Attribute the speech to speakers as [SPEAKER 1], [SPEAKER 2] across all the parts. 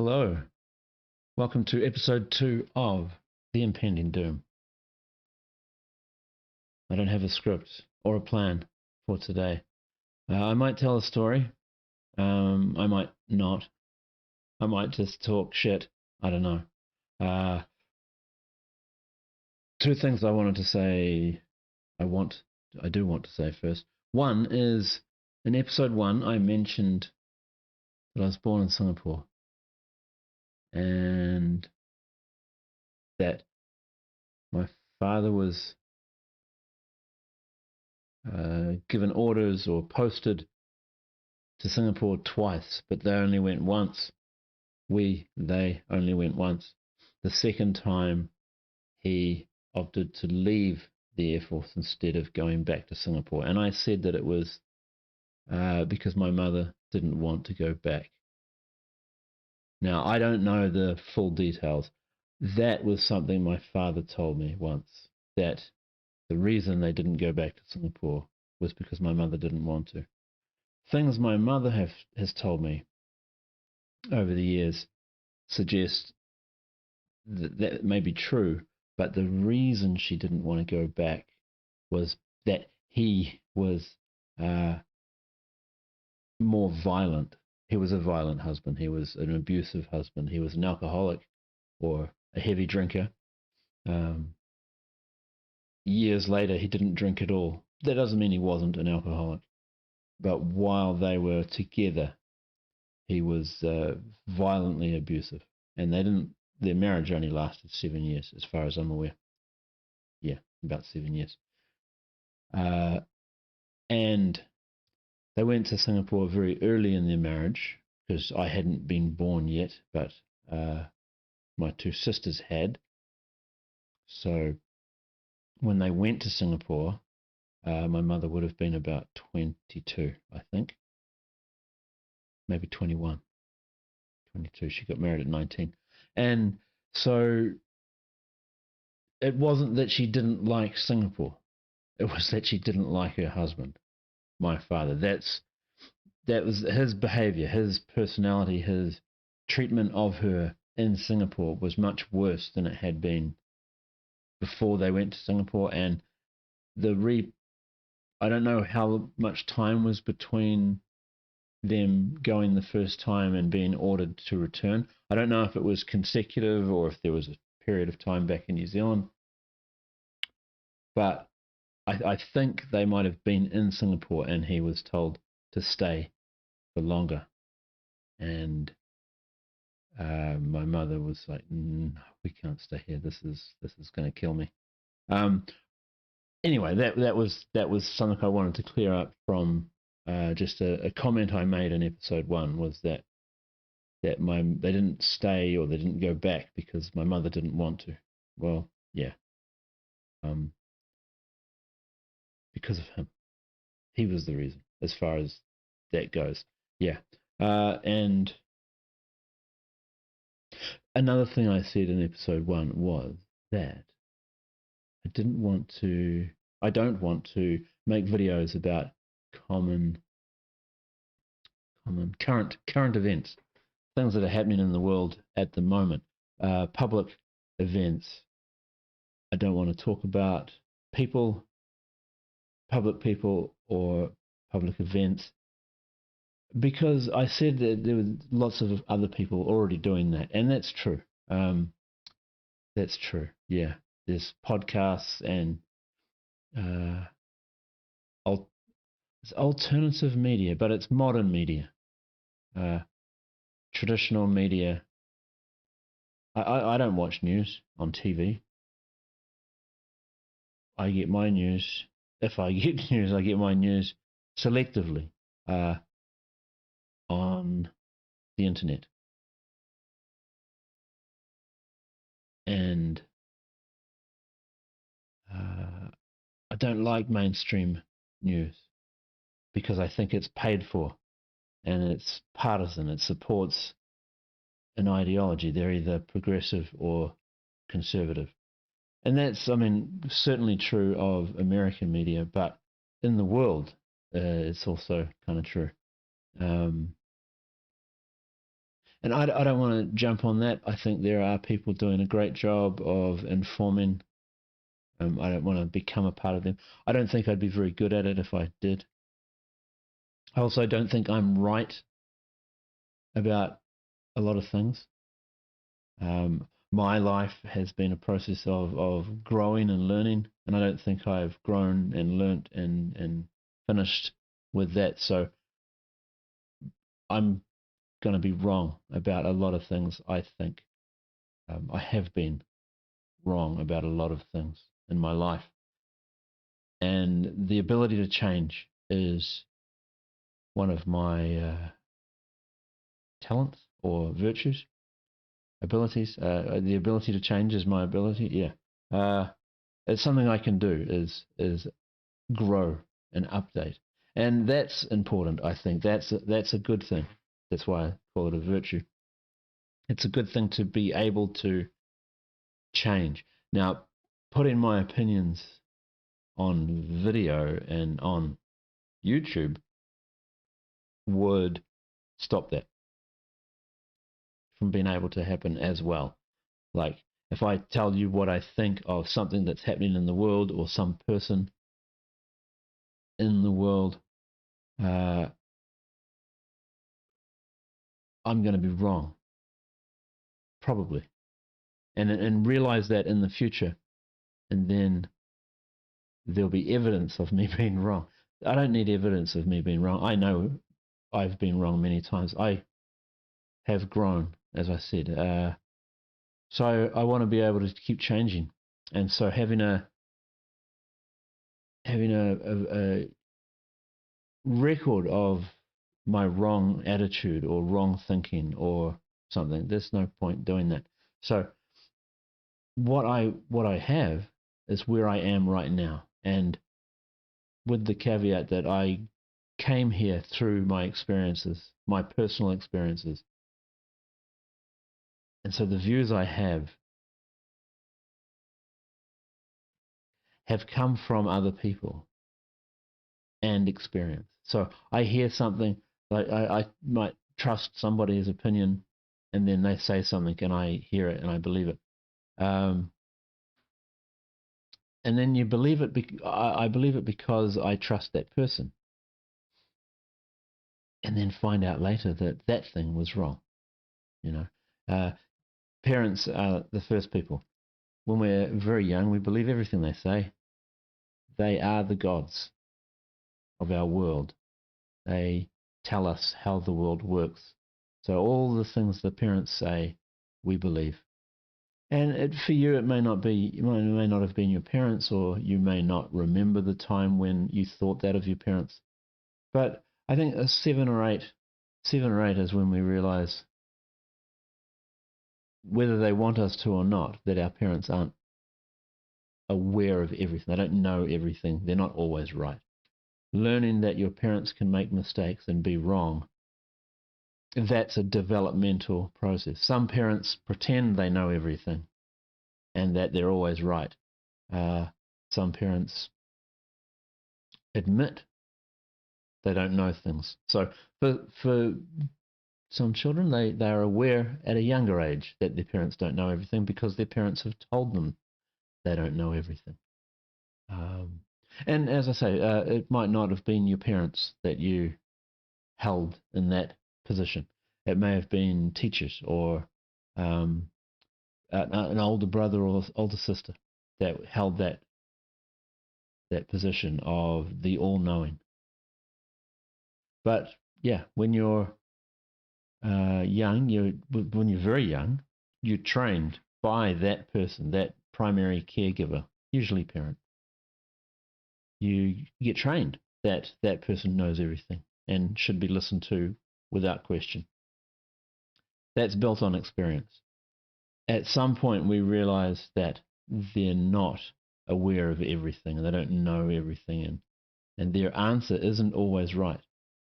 [SPEAKER 1] Hello. Welcome to episode 2 of The Impending Doom. I don't have a script or a plan for today. I might tell a story. I might not. I might just talk shit. I don't know. Two things I wanted to say. I do want to say first. One is, in episode 1, I mentioned that I was born in Singapore. And that my father was given orders or posted to Singapore twice, but they only went once. They only went once. The second time, he opted to leave the Air Force instead of going back to Singapore. And I said that it was because my mother didn't want to go back. Now, I don't know the full details. That was something my father told me once, that the reason they didn't go back to Singapore was because my mother didn't want to. Things my mother has told me over the years suggest that may be true, but the reason she didn't want to go back was that he was more violent. He was a violent husband. He was an abusive husband. He was an alcoholic or a heavy drinker. Years later, he didn't drink at all. That doesn't mean he wasn't an alcoholic. But while they were together, he was violently abusive. And their marriage only lasted 7 years, as far as I'm aware. Yeah, about 7 years. And they went to Singapore very early in their marriage, because I hadn't been born yet, but my two sisters had. So when they went to Singapore, my mother would have been about 22, I think. Maybe 21. 22. She got married at 19. And so it wasn't that she didn't like Singapore. It was that she didn't like her husband, my father. That was his behavior, his personality, his treatment of her in Singapore was much worse than it had been before they went to Singapore. And I don't know how much time was between them going the first time and being ordered to return. I don't know if it was consecutive or if there was a period of time back in New Zealand. But I think they might have been in Singapore and he was told to stay for longer. And my mother was like, no, we can't stay here. This is going to kill me. Anyway, that was something I wanted to clear up from just a comment I made in episode 1, was that they didn't stay or they didn't go back because my mother didn't want to. Well, yeah. Because of him. He was the reason, as far as that goes. Yeah. And another thing I said in episode 1 was that I don't want to make videos about common current events, things that are happening in the world at the moment, public events. I don't want to talk about public people or public events, because I said that there were lots of other people already doing that, and that's true. That's true. Yeah, there's podcasts and it's alternative media, but it's modern media. Traditional media. I don't watch news on TV. I get my news. If I get news, I get my news selectively on the internet. And I don't like mainstream news because I think it's paid for and it's partisan. It supports an ideology. They're either progressive or conservative. And that's, certainly true of American media, but in the world, it's also kind of true. And I don't want to jump on that. I think there are people doing a great job of informing. I don't want to become a part of them. I don't think I'd be very good at it if I did. I also don't think I'm right about a lot of things. My life has been a process of growing and learning, and I don't think I've grown and learnt and finished with that. So I'm going to be wrong about a lot of things, I think. I have been wrong about a lot of things in my life. And the ability to change is one of my talents or virtues, abilities. The ability to change is my ability. Yeah, it's something I can do. Is grow and update, and that's important. I think that's a good thing. That's why I call it a virtue. It's a good thing to be able to change. Now, putting my opinions on video and on YouTube would stop that from being able to happen as well. Like, if I tell you what I think of something that's happening in the world or some person in the world, I'm going to be wrong, probably, and realize that in the future, and then there'll be evidence of me being wrong. I don't need evidence of me being wrong. I know I've been wrong many times. I have grown, as I said. So I want to be able to keep changing, and so having a record of my wrong attitude or wrong thinking or something, there's no point doing that. So what I have is where I am right now, and with the caveat that I came here through my experiences, my personal experiences, and so the views I have come from other people and experience. So I hear something, like I might trust somebody's opinion, and then they say something, and I hear it and I believe it. And then you believe it. I believe it because I trust that person, and then find out later that that thing was wrong. You know, uh, parents are the first people. When we're very young, we believe everything they say. They are the gods of our world. They tell us how the world works. So all the things the parents say, we believe. And for you, it may not be, it may not have been your parents, or you may not remember the time when you thought that of your parents. But I think a 7 or 8 is when we realize, whether they want us to or not, that our parents aren't aware of everything. They don't know everything. They're not always right. Learning that your parents can make mistakes and be wrong, that's a developmental process. Some parents pretend they know everything and that they're always right. Some parents admit they don't know things. So for some children, they are aware at a younger age that their parents don't know everything because their parents have told them they don't know everything. And as I say, it might not have been your parents that you held in that position. It may have been teachers or an older brother or older sister that held that position of the all-knowing. But yeah, when you're when you're very young, you're trained by that person, that primary caregiver, usually parent. You get trained that that person knows everything and should be listened to without question. That's built on experience. At some point, we realize that they're not aware of everything, and they don't know everything, and their answer isn't always right.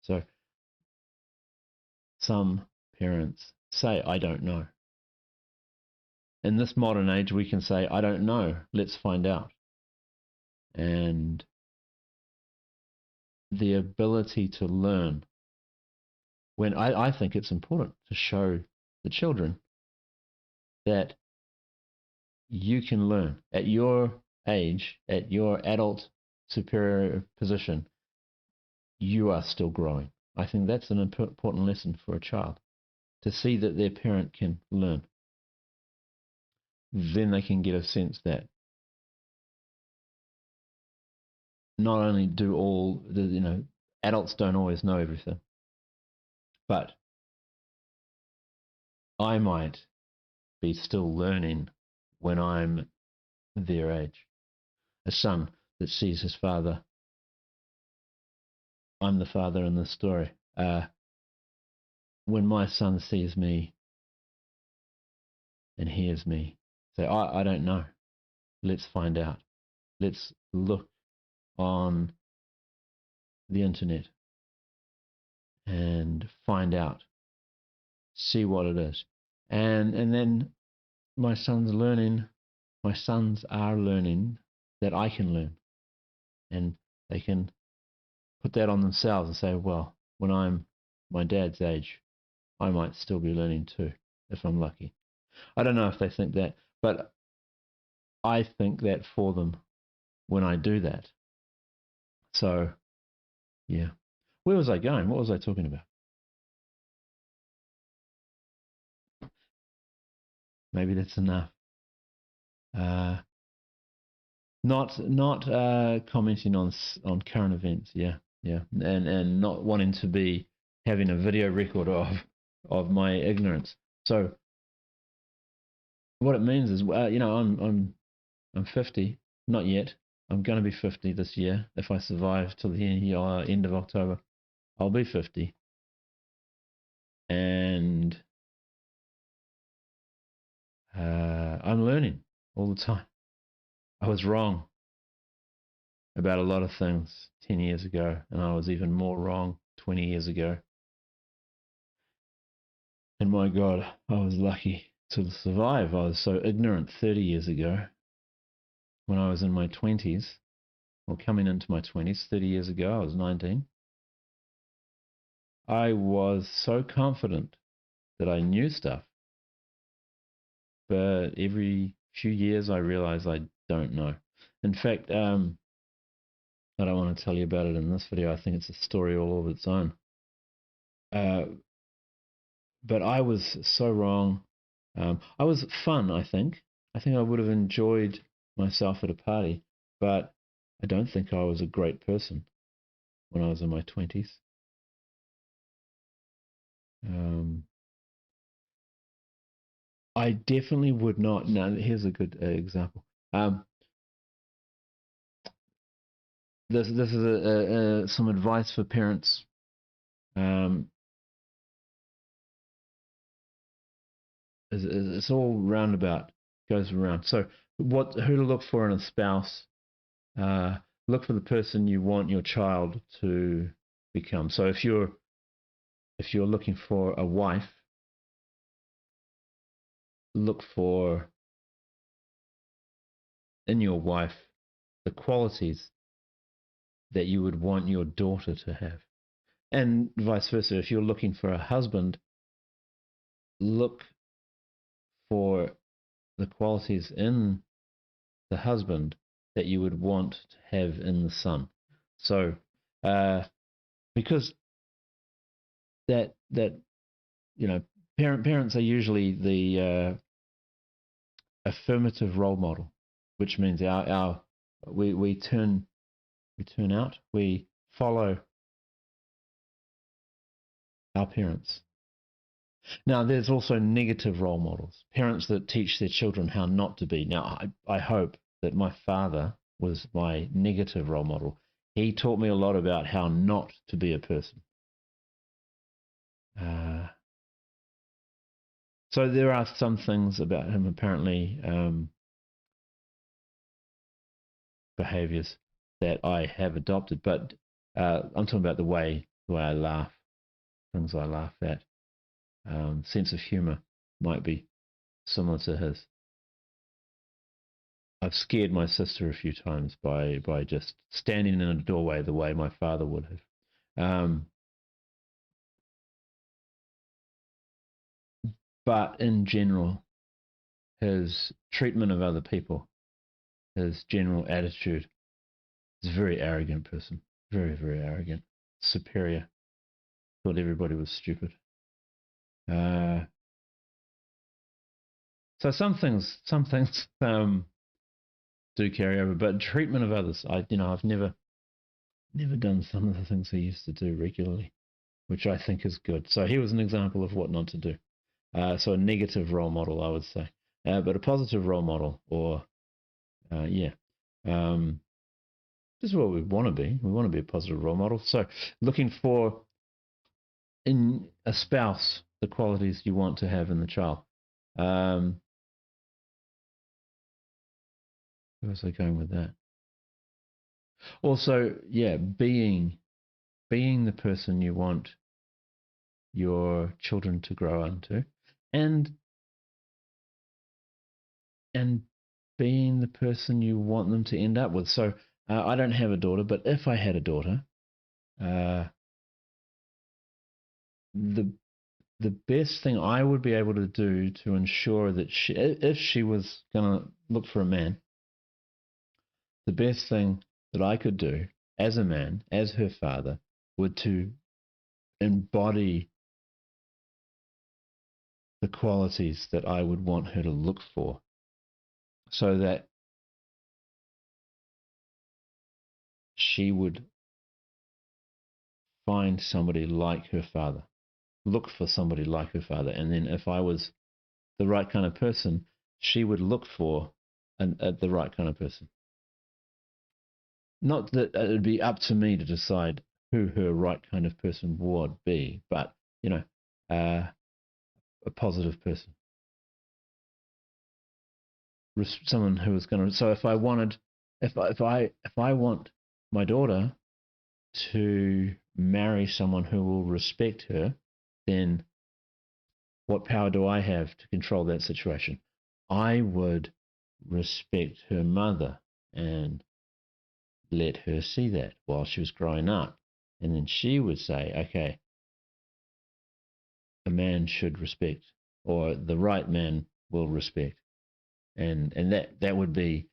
[SPEAKER 1] So some parents say, I don't know. In this modern age, we can say, I don't know, let's find out. And the ability to learn when I think it's important to show the children that you can learn at your age, at your adult superior position, you are still growing. I think that's an important lesson for a child, to see that their parent can learn. Then they can get a sense that not only do all the, adults don't always know everything, but I might be still learning when I'm their age. A son that sees his father, I'm the father in this story. When my son sees me and hears me say, I don't know, let's find out. Let's look on the internet and find out, see what it is. And then my sons are learning that I can learn. And they can put that on themselves and say, well, when I'm my dad's age, I might still be learning too, if I'm lucky. I don't know if they think that, but I think that for them when I do that. So, yeah. Where was I going? What was I talking about? Maybe that's enough. Not commenting on current events. Yeah, yeah, and not wanting to be having a video record of my ignorance. So what it means is, I'm 50, not yet. I'm going to be 50 this year. If I survive till the end of October, I'll be 50. And I'm learning all the time. I was wrong about a lot of things 10 years ago, and I was even more wrong 20 years ago. And my God, I was lucky to survive. I was so ignorant 30 years ago when I was in my 20s, or coming into my 20s. 30 years ago, I was 19. I was so confident that I knew stuff, but every few years I realize I don't know. In fact, I don't want to tell you about it in this video. I think it's a story all of its own. But I was so wrong. I was fun, I think. I think I would have enjoyed myself at a party, but I don't think I was a great person when I was in my 20s. I definitely would not. Now, here's a good example. This is some advice for parents. It's all roundabout, goes around. So, who to look for in a spouse? Look for the person you want your child to become. So, if you're looking for a wife, look for in your wife the qualities that you would want your daughter to have. And vice versa. If you're looking for a husband, look for the qualities in the husband that you would want to have in the son. So, because that parents are usually the affirmative role model, which means we turn out, we follow our parents. Now, there's also negative role models, parents that teach their children how not to be. Now, I hope that my father was my negative role model. He taught me a lot about how not to be a person. So there are some things about him, apparently, behaviors that I have adopted, but I'm talking about the way I laugh, things I laugh at. Sense of humor might be similar to his. I've scared my sister a few times by just standing in a doorway the way my father would have. But in general, his treatment of other people, his general attitude, is a very arrogant person. Very, very arrogant. Superior. Thought everybody was stupid. So some things do carry over, but treatment of others, I've never done some of the things he used to do regularly, which I think is good. So he was an example of what not to do. So a negative role model, I would say, but a positive role model, or this is what we want to be. We want to be a positive role model. So looking for in a spouse the qualities you want to have in the child. Where was I going with that? Also, being the person you want your children to grow into, and being the person you want them to end up with. So I don't have a daughter, but if I had a daughter, the best thing I would be able to do to ensure that if she was going to look for a man, the best thing that I could do as a man, as her father, would to embody the qualities that I would want her to look for, so that she would find somebody like her father, look for somebody like her father. And then if I was the right kind of person, she would look for the right kind of person. Not that it would be up to me to decide who her right kind of person would be, but, a positive person. Someone who was going to. So if I want my daughter to marry someone who will respect her, then what power do I have to control that situation? I would respect her mother and let her see that while she was growing up. And then she would say, okay, a man should respect, or the right man will respect. And that would be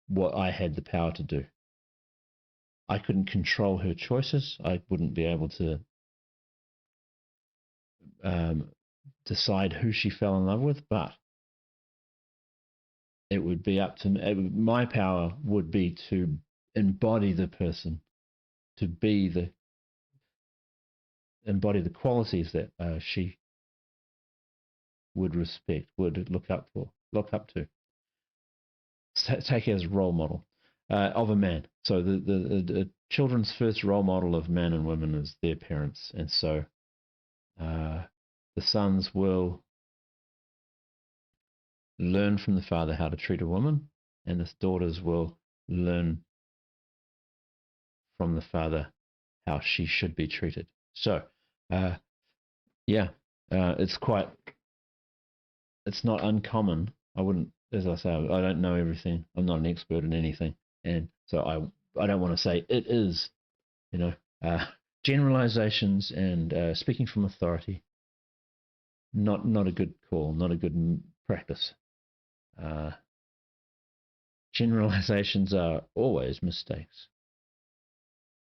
[SPEAKER 1] what I had the power to do. I couldn't control her choices. I wouldn't be able to decide who she fell in love with, but it would be up to me. My power would be to embody the person, to embody the qualities that she would respect, would look up to, take as a role model of a man. So the children's first role model of men and women is their parents, and so the sons will learn from the father how to treat a woman, and the daughters will learn from the father how she should be treated. So, it's not uncommon. I wouldn't, as I say, I don't know everything. I'm not an expert in anything, and so I don't want to say it is, generalizations and speaking from authority. Not a good call, not a good practice. Generalizations are always mistakes,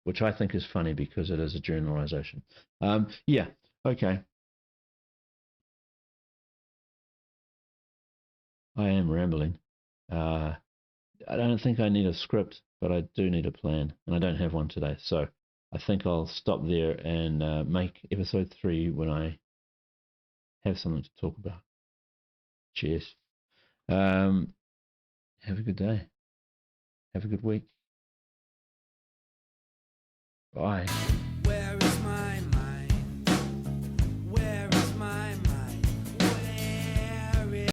[SPEAKER 1] which I think is funny because it is a generalization. Okay. I am rambling. I don't think I need a script, but I do need a plan, and I don't have one today. So I think I'll stop there and make episode 3 when I have something to talk about. Cheers. Have a good day. Have a good week. Bye.